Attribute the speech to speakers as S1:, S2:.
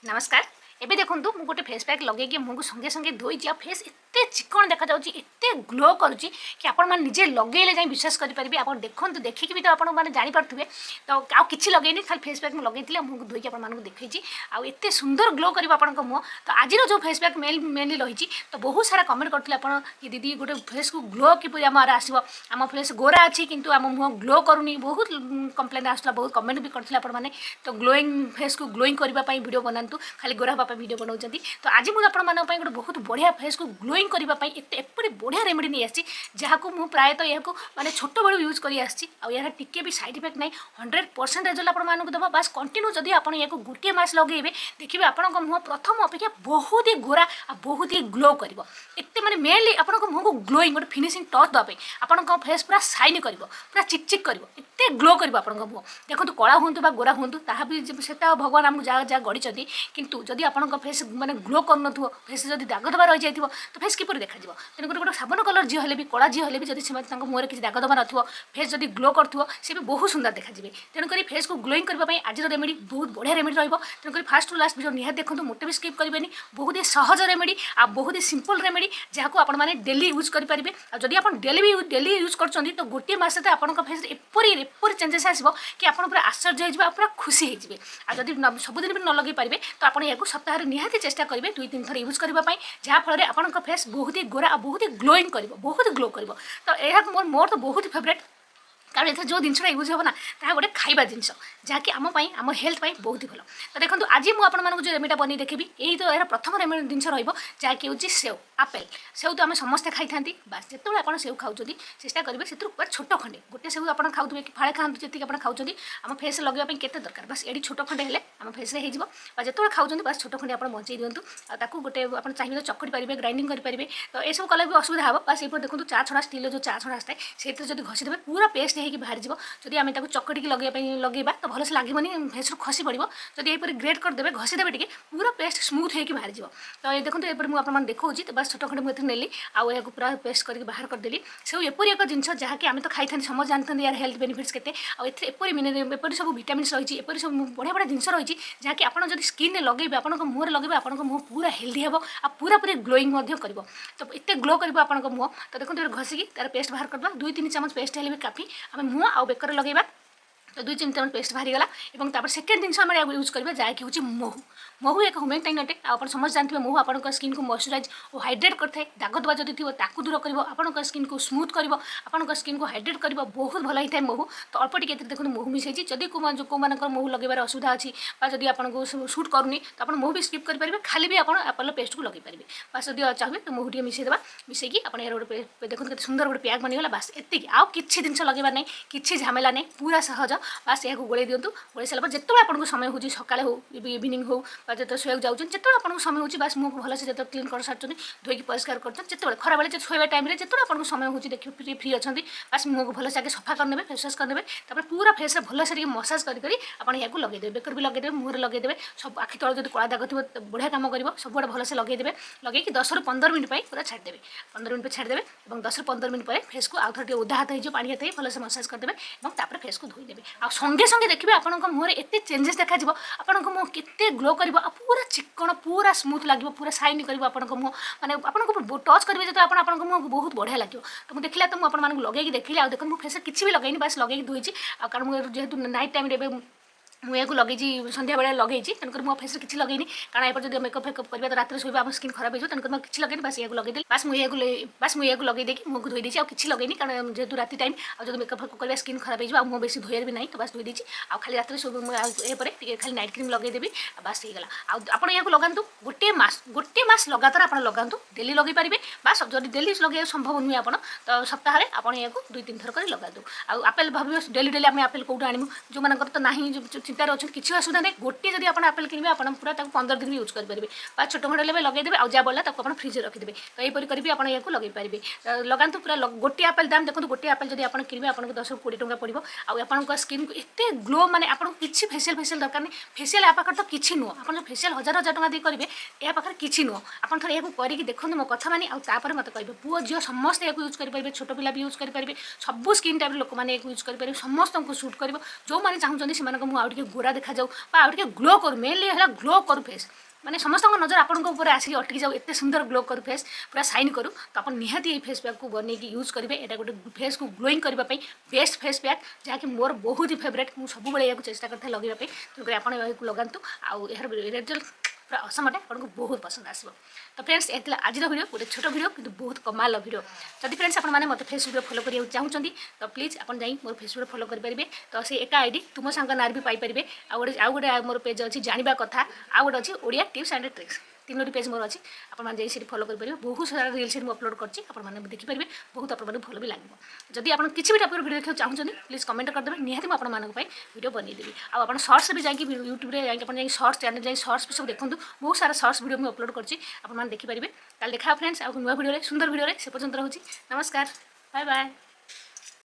S1: नमस्कार। एबे देखंतु मु गोटे फेस पैक लगे मुझे संगे संगे धोई फेस एते चिकन देखा जाउची एते ग्लो करूची कि आपण माने निजे लगेले जाई विश्वास करि परिबे। आपण देखंतु देखि कि भी तो आपण माने जानि परथुबे तो आ किछि लगेनी खाली फेस पैक मु लगेतिले मुझे धोई कि आपण मानकु देखैची आ एते सुंदर ग्लो करिवो आपण को मुह। तो आजिरो जो फेस पैक मेनली रहिची तो बहुत सारा कमेंट करथिले आपण कि दीदी गोटे फेस को ग्लो किपरि हमर आसीबो आम फेस गोरा अछि किंतु आम मुह ग्लो करूनी बहुत कंप्लेन आसला बहुत कमेंट भी करथिले आपण माने। तो ग्लोइंग फेस को ग्लोइंग करबा पई वीडियो बनांतु खाली गोरा बापा वीडियो बनाउछंती। तो आज मुझे आपण मानक पई गोटे बहुत बढ़िया फेस को ग्लोइंग करबा पई एपरी बढ़िया रेमेडी नहीं आसी जहाँ को मुझे प्रायतः यह मैंने छोट बड़ू यूज कर यार टिके भी साइड इफेक्ट नहीं 100% रिजल्ट आपको देव बास कंटिन्यू जदि आप गोटे मास लगे देखिए आपण मुह प्रथम अपेक्षा बहुत ही गोरा बहुत ही ग्लो कर माने मेनली आपण मुह को ग्लोइंग गोटे फिनिशिंग टच देवाई आपण फेस पूरा साइन कर पूरा चिकचिक कर एते ग्लो कर मुह देखो कला हूँ गोरा हूँ ता भी से भगवान आमको जहाँ जहाँ गढ़ी किंतु जदि आपण फेस माने ग्लो कर फेस जब दाग दबा रही जाए तो फेस किपर देखा तेणुक गोटे साबन कलर झील हेल्ले भी कला झील हेल्ले भी जब से मुहर किसी दाग दबा न फेस जब ग्लो कर सी भी बहुत सुंदर देखा तेणुक फेस को ग्लोइंग करने आज रेमेडी बहुत बढ़िया रेमेडी तेणुक फास्ट टू लास्ट वीडियो निहाती देखो मोटे भी स्किप करेंगे बहुत ही सहज रेमेडी आ बहुत ही सिंपल रेमेडी जहाँ को आपने डेली यूज करेंगे जदि आप डेली यूज कर तो गोटे मस आप फेस एपरी चेंजेस आसो कि आप पूरा आश्चर्य हो पूरा खुशी होते जदि सबुदिन भी न लगे पारे तो आप सप्ताह निहाती चेष्टा करेंगे 2-3 थर यूज करने जहाँफल आप फेस बहुत ही गोरा बहुत ही ग्लोइंग कर बहुत ग्लो कर तो यह मोर तो बहुत फेवरेट कारण इतना जो जिनसा यूज होना ता गोटे खाइबा जिनस जहाँकि आम हेल्थ पाई बहुत ही भल। तो देखो आज मुझे जो रेमेडीटा बनी देखी यही तो यार प्रथम रेमेडी जिन रही हूँ सेव आपेल सेव तो आम समस्ते खाई था बास जो आप सेव खाऊँ चेष्टा करेंगे से छोट खंडे गोटे सेव आप खाऊे कि फाड़े खाते जी आप खाऊँ आम फेस लगे केते दरकार बस ये छोट खंडे हेल्ले आम फेस हो जो खाऊँ बस छोट खंडे आप बचे दिंतु आपको गोटे आप चाहिए तो चकड़ी पारे ग्राइंडिंग करेंगे तो यह सब कले भी असुविधा हे बस ये देखो चा छड़ा स्टील जो चा छड़ा आए से जब घसीदे पूरा पेस्ट होगी बाहर जाव जदि आम चकड़ी लगेगा तो भलसे लगभग फेस खसी पड़ो जब यहपर ग्रेट करदे घसीदेवे टे पूरा पेस्ट स्मूथ होकर बाहर जाव। तो ये देखो ये मुझे देखा तो बस छोट खंडे मुझे नेली आउ या पूरा पेस्ट करके बाहर करदेली से एपरी एक जिन जहाँकि आम तो खाई था समझ जानते यार हेल्थ बेनिफिट्स के एपरी सब भिटामिन्स रही एपरी सब बढ़िया बढ़िया जिन रही जहाँकि आप जब स्किन लगे आप मुहर लगे आप मुह पूरा हेल्दी हे आ पूरा पूरी ग्लोइंग कर तो एत ग्लो कर आप मुह। तो देखो घसिकी तार पेस्ट बाहर करदे 2-3 चमच पेस्ट हेल्ले भी काफी आम मुह आ बेकर लगेगा तो 2-3 चमच पेस्ट बाहरीगला और तापर सेकेंड जिन आम यूज करेंगे जहाँकि हूँ महू महू एक होम टाइन अटे आप समझ जानते महू आप स्किन को मॉइस्चराइज और हाइड्रेट करते दाग दबा जब थी ताकू दूर कर आप स्किन को स्मूथ कर आप स्किन को हाइड्रेट कर बहुत भल होता है महू। तो अल्प टे देखो महू मिसाई जदि कौ महू लगेबार असुविधा अच्छी जब आपको सुट करूनी तो आप महू भी स्किप करेंगे खाली भी आप एप्पल पेस्ट को लगे पारे बस जब चाहिए तो महू टे मिसेदेवा मिसेकी आप देखो के सुंदर गोटे पैक बनीगला बस एति आउ कि जिन लगार नहीं कि झमेला नहीं पूरा सहज बस यहाँ गोड़े दिंतु गोड़े सारा जो आपको समय हो सका हो इवनिंग हो जो शोक जाऊँ जो आपको समय हो बस मुझे भलसे जो क्लीन कर सारी धोई परिष्कार कर खरा बेले शोवा टाइम जो आपको समय हो देखिए फ्री अच्छा बस मुझे को भलसे आगे सफा करदे फेस वाश करदे पूरा फेस भलसे मसाज कर आपको लगेदेवे बेकर भी लगेदेवे मुहर लगेदेवे सब आखि तल जो कला दाग थी बढ़िया कम कर सब भलसे लगेदेवे लगे 10-15 मिनट पूरा छाड़देवे 15 मिनट छाड़देवे और 10-15 मिनट पर फेस को आउ थे ओदा हाथ हो पानी हाथ भलसे मसाज करदे और फेस को धोईदेवे आ संगे संगे देखिए आपंक मुहर एत चेंजेस देखा आपंक मुह के ग्लो कर पूरा चिकन पूरा स्मूथ लगे पूरा साइन कर मुह मैंने आपको टच करेंगे जो आप मुह बहुत बढ़िया लगे। तो मुझे देखला तो मुझे लगे देखिए आ देखो मुझे फेस किसी भी लगेनी बस लगे धोई कारण मुझे जेहतु नाइट टाइम मुझे लगे सन्ध्या बेले लगे तेणुक मो फेस किसी लगेनी कारण यहाँ जब मेकअप फेकअप करवा तो रात शोबा आम स्किन खराब हो तेणुक किसी लगेनी बस ये लगे बस मुझे लगे मुझे को धोई देती किसी लगेनी कारण जेहतु रात टाइम आज मुकअप फेकअप करवा स्किन खराब हो मुझे बेसी धोयर भी नहीं तो बस धोई देती आ खाली रात ये खाली नाइट क्रीम लगेदेवी बस हो गला। आप यहाँ लगातु गोटे मस लगातार आप लगातु डेली लगे पारे बस जब डेली लगे संभव नुहे आप तो सप्ताह आप 2-3 थर कर लगातु आपेल भाव डेली डेली आम आपेल कौट आणमु जो मानकर तो ना चिंतार अच्छे किसी असुविधा नहीं गोटे जब आप आपेल किनबे आप पूरा 15 दिन भी यूज करेंगे बस छोट खंड लेवे लगेदेवे आ जहाँ बढ़ला आप फ्रिज रखिदेवे तो यहीपर करी आप लगे पारे लगातु पूरा गोटे आपेल दाम देखो गोटे आपेल जब आप किनबे आपको 10-20 टଙ୍କା पड़ो आप स्किन को एत ग्लो माने आपको किसी फेसियल दरकार नहीं फेसियल या पाखे तो किसी नुह आप फेसियल 1000 टଙ୍କା दी करेंगे या पाखे किसी नुह आप थे यहाँ करके देखो मो कथा मानी आपर मत कहे पुओ झील समस्त यूज करेंगे छोट पिला भी यूज करेंगे सब स्किन टाइप लोक मैंने यूज करेंगे समस्त को सुट कर जो मैंने चाहूँगी से मुझे टिके गोरा देखा जाऊ आउ टिके ग्लो करू मेनली है ग्लो करू फेस माने समस्त नजर आपंकर आसिक अटकी जाऊ एत सुंदर ग्लो करू फेस पूरा साइन करू तो आप निहाती ये फेस पैक को बनई यूज करेंगे यहाँ गोटे फेस को ग्लोइंग करने बेस्ट फेस पैक जहाँकि मोर बहुत ही फेवरेट मुझे सब यहाँ चेष्टा करता लगे तेणुक आप लगातु आउ यार रिजल्ट पूरा असमटे आपको बहुत पसंद आसो तो फ्रेंड्स ये आज वीडियो गोटे छोट वीडियो कि बहुत कमाल वीडियो जब फ्रेंड्स आपने मत फेसबुक फॉलो करने चाहते तो प्लीज आप मोर फेसबुक फॉलो करेंगे तो से एक आईडी तुम सांग नार भी पाइपर आउ गोटे मोर पेज अच्छी जानवा कथा आउ गोटे अच्छी ओडिया टिप्स एंड ट्रिक्स तीनोटी पेज मोर अच्छी आपड़ी फॉलो करेंगे बहुत सारा रिल्स अपलोड करती देखिपारे बहुत आप भल भी लगे जदि आप किसी भी टाइप वीडियो देखा चाहते प्लीज कमेंट करदे निहाती मुझे वीडियो बनईदेवी आप सर्ट्स भी जाकि यूट्यूब जाकि सर्ट्स चैनल जाए सर्ट्स भी सब देखूँ बहुत सारा सर्ट्स वीडियो मुझे अपलोड करती देखिपारे कल देखा फ्रेंड्स आउ नुआ वीडियो सुंदर वीडियो से पर्यंत रोचे नमस्कार बाय बाय।